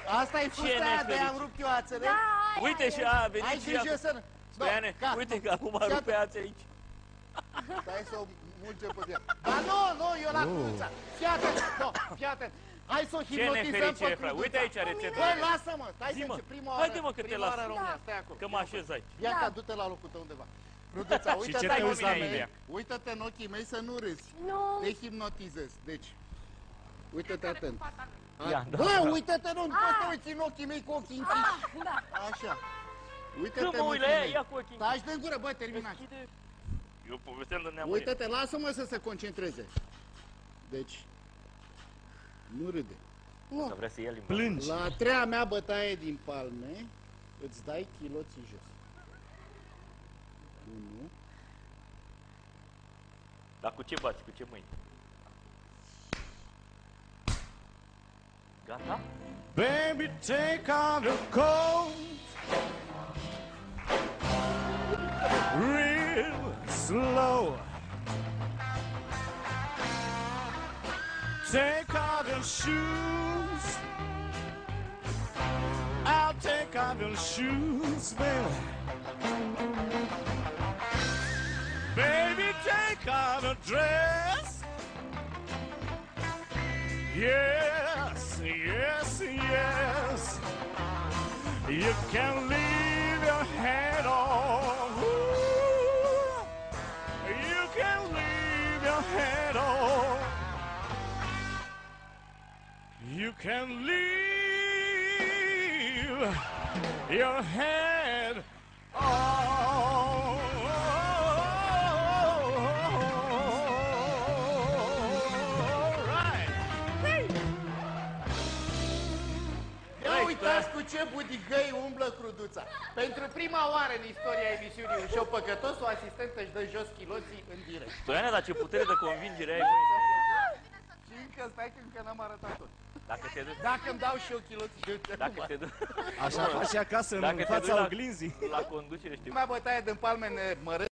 Asta e fusta aia, de-aia am rupt eu ațele. Uite și a venit Ai și grijă să... Stoiane, uite că acum rupe ața aici. Stai să o mulge pe ea. Dar nu, eu la cruța. Fii atent, fii atent. Hai să o hipnotizăm pe cruța. Uite aici rețeta. Băi, lasă-mă, stai să încep prima oară. Haide mă că te las. Stai acolo. Că mă așez aici. Bianca, du-te la locul tău undeva. Cruduța, uită-te în ochii mei să nu râzi. Te hipnotizez. Deci, uită-te atent. Bă, uită-te, nu poți să uiți în ochii mei cu ochii închiși. Așa. Uită-te în ochii mei. Taci de gură, bă, terminați. Eu povesteam de neamărie. Uită-te, lasă-mă să se concentreze. Deci, nu râde. Că vrea să ia limba. Plângi. La a treia mea bătaie din palme, îți dai chiloții jos. 1. Dar cu ce bați? Cu ce mâini? Gata? Baby, take off your coat. Real slow. Take off your shoes. I'll take off your shoes, baby. Baby, take off your dress. Yes, yes, yes. You can leave your head on. Ooh. You can leave your head on. You can leave your head on. Uitați cu ce budigăi umblă Cruduța. Pentru prima oară în istoria emisiunii Un Show Păcătos, o asistentă își dă jos chiloții în direct. Stoiane, dar ce putere de convingere ai, Și încă, stai că încă n-am arătat tot. Dacă te duci... Dacă îmi dau și eu chiloții, Dacă te duci... Așa faci acasă în fața oglinzii. La conducere, știu. Prima bătaie din palme ne mărât.